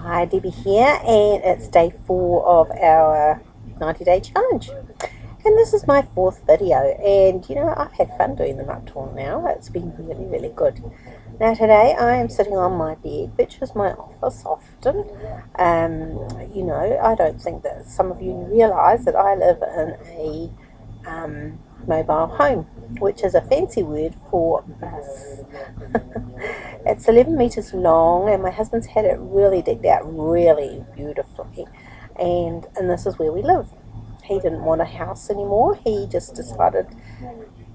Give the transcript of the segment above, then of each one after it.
Hi, Debbie here, and it's day 4 of our 90-day challenge. And this is my 4th video, and I've had fun doing them up till now. It's been really, really good. Now, today I am sitting on my bed, which is my office often. I don't think that some of you realise that I live in a mobile home, which is a fancy word for bus. It's 11 metres long, and my husband's had it really decked out really beautifully, and this is where we live. He didn't want a house anymore. He just decided,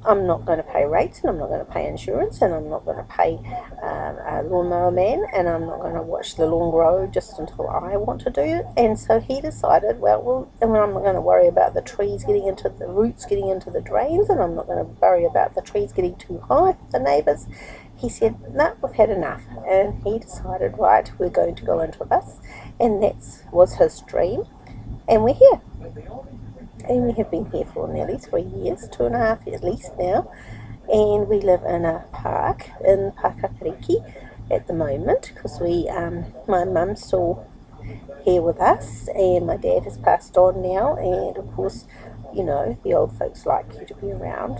I'm not going to pay rates, and I'm not going to pay insurance, and I'm not going to pay a lawnmower man, and I'm not going to watch the lawn grow just until I want to do it. And so he decided, and I'm not going to worry about the trees getting into the roots, getting into the drains, and I'm not going to worry about the trees getting too high for the neighbours. He said, no, we've had enough. And he decided, right, we're going to go into a bus, and that was his dream. And we're here. And we have been here for nearly 3 years, 2.5 years at least now. And we live in a park in Pakakariki at the moment, because my mum's still here with us, and my dad has passed on now. And of course, the old folks like you to be around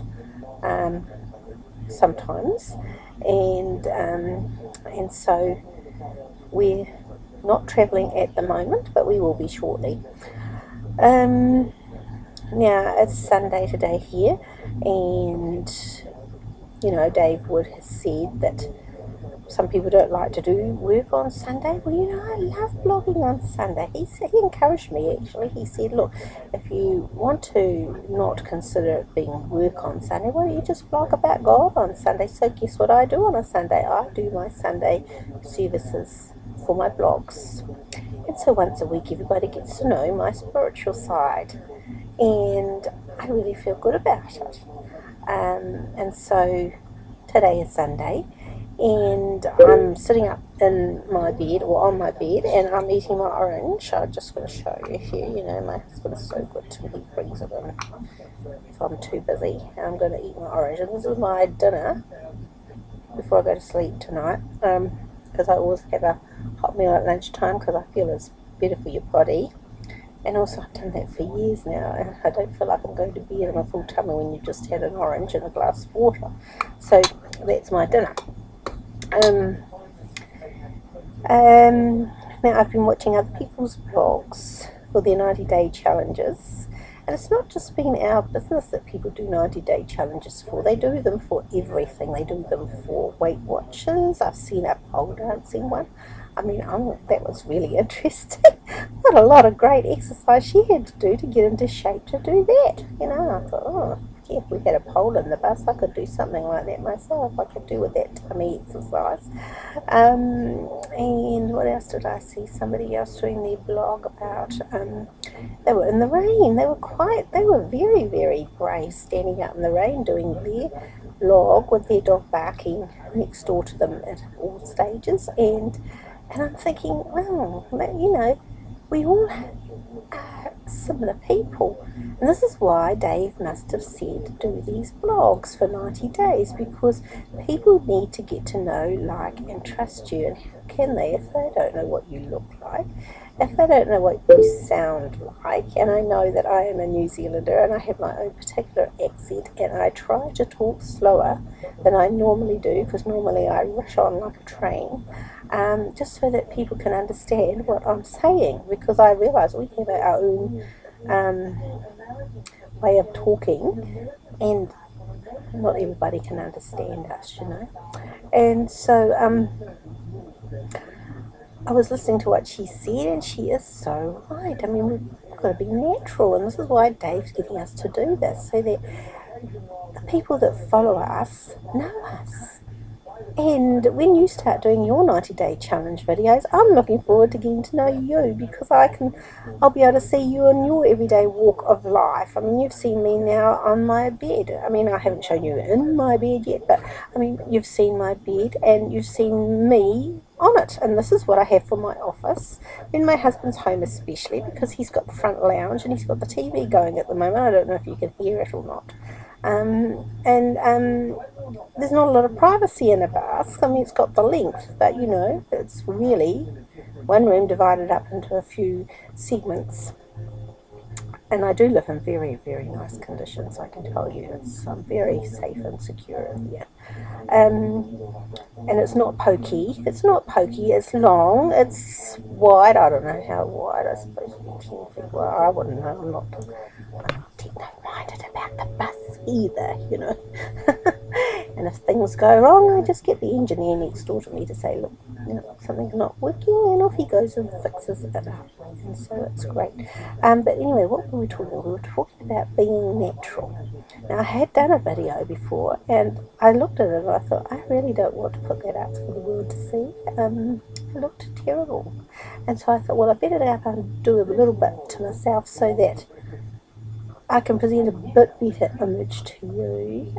sometimes. And so we're not travelling at the moment, but we will be shortly. Now, it's Sunday today here, and Dave Wood has said that some people don't like to do work on Sunday. Well, I love blogging on Sunday. He encouraged me, actually. He said, look, if you want to not consider it being work on Sunday, why don't you just blog about God on Sunday? So guess what I do on a Sunday? I do my Sunday services for my blogs. And so once a week, everybody gets to know my spiritual side. And I really feel good about it. And so today is Sunday, and I'm sitting up in my bed, or on my bed, and I'm eating my orange. I'm just going to show you here. My husband is so good to me. He brings it in if I'm too busy. And I'm going to eat my orange. And this is my dinner before I go to sleep tonight, because I always have a hot meal at lunchtime, because I feel it's better for your body. And also, I've done that for years now, and I don't feel like I'm going to bed in a full tummy when you've just had an orange and a glass of water. So that's my dinner. Now, I've been watching other people's blogs for their 90-day challenges, and it's not just been our business that people do 90-day challenges for. They do them for everything. They do them for Weight Watchers. I've seen a pole dancing one. That was really interesting. What a lot of great exercise she had to do to get into shape to do that. I thought, if we had a pole in the bus, I could do something like that myself. I could do with that tummy exercise. And what else did I see? Somebody else doing their blog about, they were in the rain. They were very, very brave, standing out in the rain doing their log with their dog barking next door to them at all stages. And I'm thinking, well, we all are similar people. And this is why Dave must have said, do these blogs for 90 days, because people need to get to know, like, and trust you. And how can they if they don't know what you look like? If they don't know what you sound like? And I know that I am a New Zealander, and I have my own particular accent, and I try to talk slower than I normally do, because normally I rush on like a train. Just so that people can understand what I'm saying, because I realise we have our own way of talking, and not everybody can understand us, And so I was listening to what she said, and she is so right. We've got to be natural, and this is why Dave's getting us to do this, so that the people that follow us know us. And when you start doing your 90-day challenge videos, I'm looking forward to getting to know you, because I'll be able to see you in your everyday walk of life. You've seen me now on my bed. I haven't shown you in my bed yet, but you've seen my bed, and you've seen me on it. And this is what I have for my office. In my husband's home especially, because he's got the front lounge, and he's got the TV going at the moment. I don't know if you can hear it or not. there's not a lot of privacy in a bus. I mean, it's got the length, but you know, it's really one room divided up into a few segments. And I do live in very, very nice conditions, I can tell you. It's very safe and secure here. And it's not pokey. It's not pokey. It's long. It's wide. I don't know how wide. I suppose 10 feet wide. I wouldn't know. I'm not techno-minded about the bus either, you know. And if things go wrong, I just get the engineer next door to me to say, look, you know, something's not working, and off he goes and fixes it up. And so it's great. But anyway, what were we talking about? We were talking about being natural. Now, I had done a video before, and I looked at it and I thought, I really don't want to put that out for the world to see. It looked terrible. And so I thought, well, I better go up and do a little bit to myself so that I can present a bit better image to you.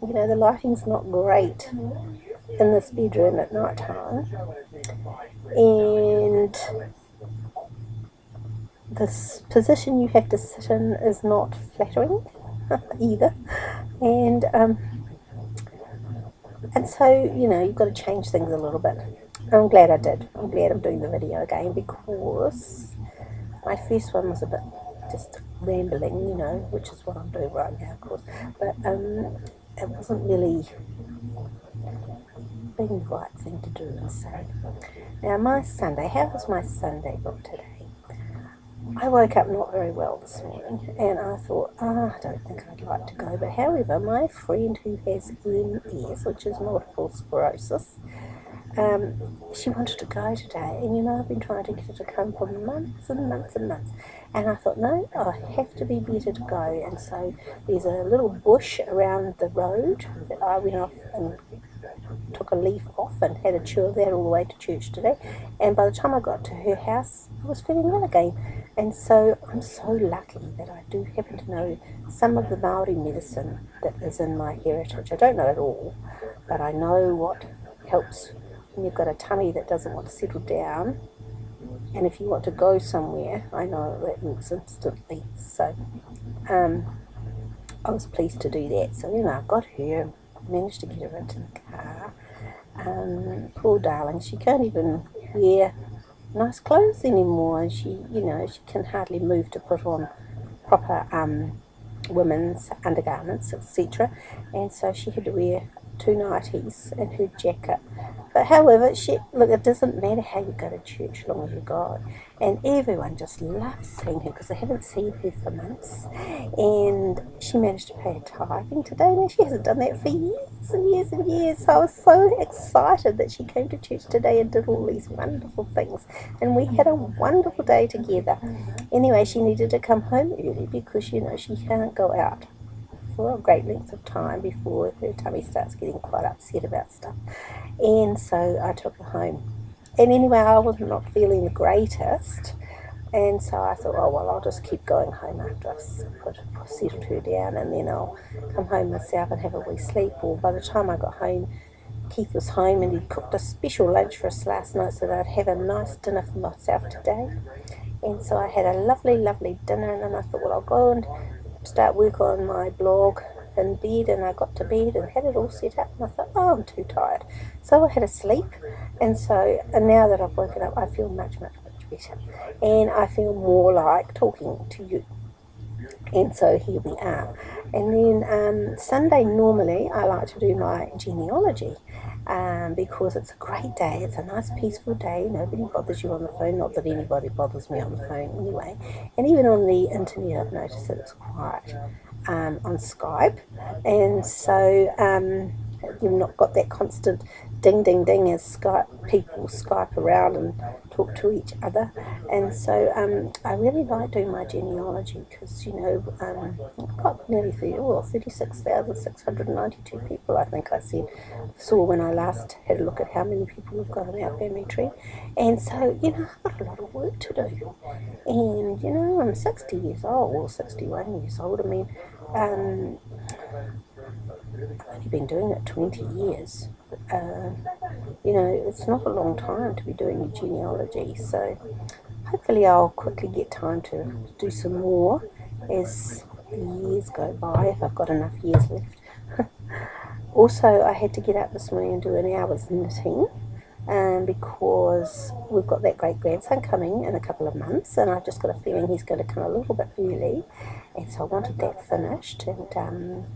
You know, the lighting's not great in this bedroom at night time, and this position you have to sit in is not flattering either, and so, you know, you've got to change things a little bit. I'm glad I did. I'm glad I'm doing the video again, because my first one was a bit just rambling, you know, which is what I'm doing right now, of course, but it wasn't really being the right thing to do and say. Now, my Sunday, how was my Sunday look today? I woke up not very well this morning, and I thought, I don't think I'd like to go. But however, my friend who has MS, which is multiple sclerosis, she wanted to go today, and you know, I've been trying to get her to come for months and months and months, and I thought, no, I have to be better to go. And so there's a little bush around the road that I went off and took a leaf off and had a chew of that all the way to church today, and by the time I got to her house, I was feeling well again. And so I'm so lucky that I do happen to know some of the Māori medicine that is in my heritage. I don't know it all, but I know what helps when you've got a tummy that doesn't want to settle down, and if you want to go somewhere, I know that works instantly. So I was pleased to do that. So, you know, I got her, managed to get her into the car. Poor darling, she can't even wear nice clothes anymore, and she, you know, she can hardly move to put on proper women's undergarments, etc. And so she had to wear 2 nighties and her jacket. But however, look, it doesn't matter how you go to church, long as you go. And everyone just loves seeing her because they haven't seen her for months. And she managed to pay her tithing today. Now, she hasn't done that for years and years and years. So I was so excited that she came to church today and did all these wonderful things. And we had a wonderful day together. Anyway, she needed to come home early because, you know, she can't go out for a great length of time before her tummy starts getting quite upset about stuff. And so I took her home. And anyway, I was not feeling the greatest, and so I thought, oh well, I'll just keep going home after I've settled her down, and then I'll come home myself and have a wee sleep. Or by the time I got home, Keith was home and he'd cooked a special lunch for us last night so that I'd have a nice dinner for myself today. And so I had a lovely, lovely dinner, and then I thought, well, I'll go and start work on my blog in bed. And I got to bed and had it all set up, and I thought, oh, I'm too tired. So I had a sleep, and now that I've woken up, I feel much, much, much better, and I feel more like talking to you. And so here we are. And then Sunday, normally I like to do my genealogy, because it's a great day. It's a nice peaceful day. Nobody bothers you on the phone. Not that anybody bothers me on the phone anyway. And even on the internet, I've noticed that it's quiet on Skype. And so you've not got that constant ding, ding, ding as people Skype around and talk to each other. And so I really like doing my genealogy because, you know, I've got nearly 36,692 people, I think I saw when I last had a look at how many people we've got in our family tree. And so, you know, I've got a lot of work to do. And, you know, I'm 60 years old, or 61 years old. I mean, I've only been doing it 20 years. You know, it's not a long time to be doing your genealogy, so hopefully I'll quickly get time to do some more as the years go by, if I've got enough years left. Also, I had to get up this morning and do an hour's knitting, because we've got that great grandson coming in a couple of months, and I've just got a feeling he's going to come a little bit early, and so I wanted that finished. And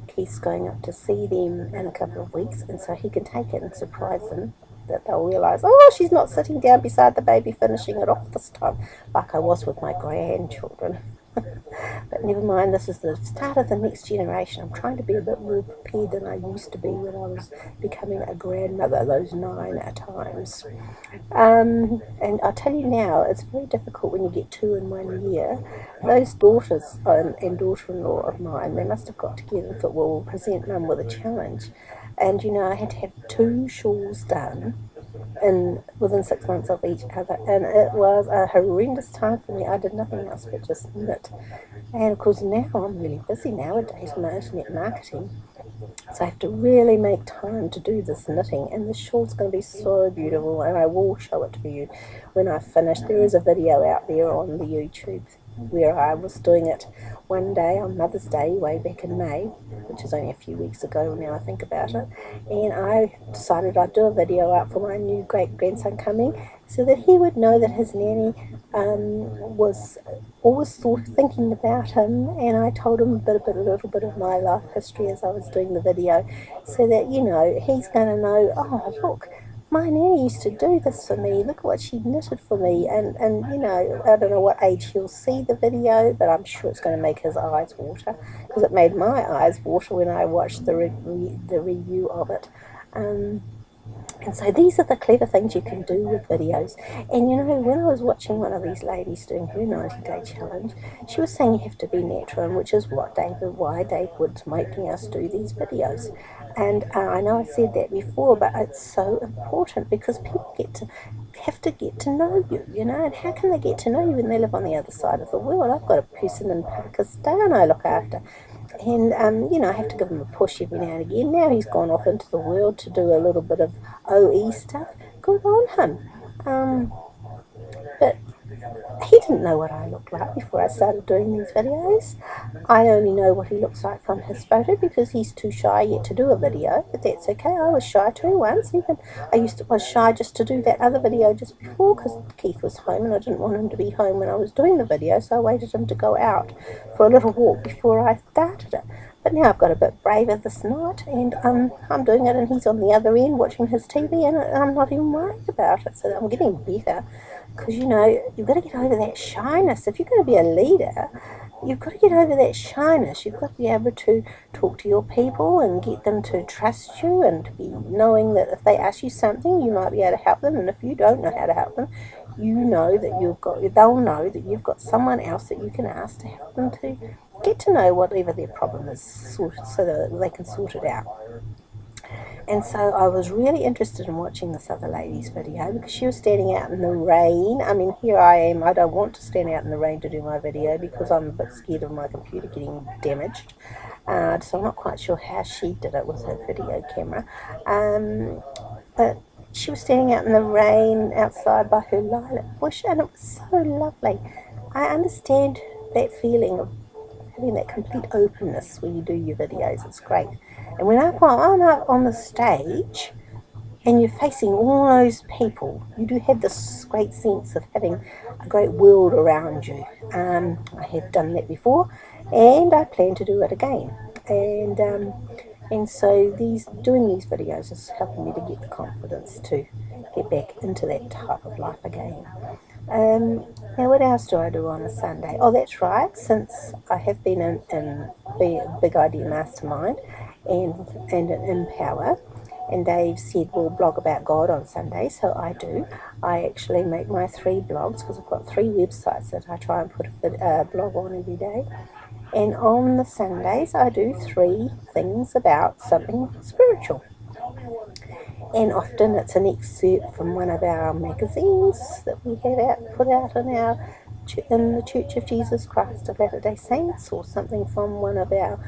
Keith's going up to see them in a couple of weeks, and so he can take it and surprise them, that they'll realise, oh, she's not sitting down beside the baby finishing it off this time, like I was with my grandchildren. But never mind, this is the start of the next generation. I'm trying to be a bit more prepared than I used to be when I was becoming a grandmother, those 9 at times. And I'll tell you now, it's very difficult when you get 2 in 1 year. Those daughters and daughter-in-law of mine, they must have got together and thought, well, we'll present Mum with a challenge. And, I had to have 2 shawls done within 6 months of each other, and it was a horrendous time for me. I did nothing else but just knit. And of course now I'm really busy nowadays in my internet marketing, so I have to really make time to do this knitting, and the shawl's going to be so beautiful, and I will show it to you when I finish. There is a video out there on the YouTube where I was doing it one day on Mother's Day way back in May, which is only a few weeks ago now I think about it, and I decided I'd do a video out for my new great grandson coming, so that he would know that his nanny was always thinking about him, and I told him a little bit of my life history as I was doing the video, so that he's going to know, oh look, my nanny used to do this for me, look at what she knitted for me, and I don't know what age he'll see the video, but I'm sure it's going to make his eyes water, because it made my eyes water when I watched the review of it. And so these are the clever things you can do with videos. And when I was watching one of these ladies doing her 90-day challenge, she was saying you have to be natural, which is why Dave Wood's making us do these videos. And I know I said that before, but it's so important, because people have to get to know you, and how can they get to know you when they live on the other side of the world? I've got a person in Pakistan I look after, and I have to give him a push every now and again. Now he's gone off into the world to do a little bit of OE stuff. Good on him. But he didn't know what I looked like before I started doing these videos. I only know what he looks like from his photo, because he's too shy yet to do a video, but that's okay. I was shy too once. Was shy just to do that other video just before, because Keith was home and I didn't want him to be home when I was doing the video, so I waited him to go out for a little walk before I started it. But now I've got a bit braver this night, and I'm doing it, and he's on the other end watching his TV, and I'm not even worried about it. So I'm getting better, because you've got to get over that shyness. If you're going to be a leader, you've got to get over that shyness. You've got to be able to talk to your people and get them to trust you, and to be knowing that if they ask you something, you might be able to help them, and if you don't know how to help them, they'll know that you've got someone else that you can ask to help them to get to know whatever their problem is, so that they can sort it out. And so I was really interested in watching this other lady's video, because she was standing out in the rain. I mean, here I am, I don't want to stand out in the rain to do my video, because I'm a bit scared of my computer getting damaged. So I'm not quite sure how she did it with her video camera. But she was standing out in the rain outside by her lilac bush, and it was so lovely. I understand that feeling of having that complete openness when you do your videos. It's great. And when I'm up on the stage and you're facing all those people, you do have this great sense of having a great world around you. I have done that before, and I plan to do it again. And so doing these videos is helping me to get the confidence to get back into that type of life again. Now, what else do I do on a Sunday? Oh, that's right, since I have been in Big Idea Mastermind and in Empower, and Dave said we'll blog about God on Sunday, so I do. I actually make my 3 blogs, because I've got 3 websites that I try and put a blog on every day. And on the Sundays, I do 3 things about something spiritual. And often it's an excerpt from one of our magazines that we have put out in the Church of Jesus Christ of Latter-day Saints, or something from one of our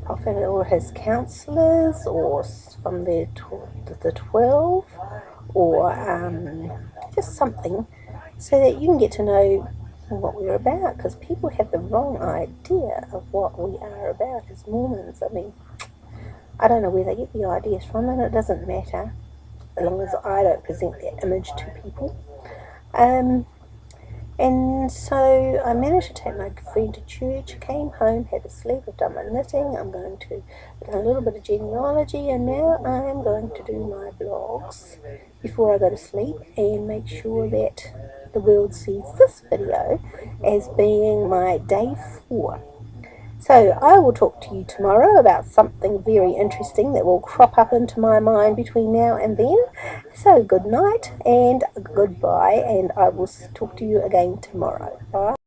prophet or his counsellors, or from the 12, or just something, so that you can get to know what we're about, because people have the wrong idea of what we are about as Mormons. I mean, I don't know where they get the ideas from, and it doesn't matter as long as I don't present that image to people. And so I managed to take my friend to church, came home, had a sleep, I've done my knitting, I've done a little bit of genealogy, and now I'm going to do my blogs before I go to sleep and make sure that the world sees this video as being my day 4. So I will talk to you tomorrow about something very interesting that will crop up into my mind between now and then. So good night and goodbye, and I will talk to you again tomorrow. Bye.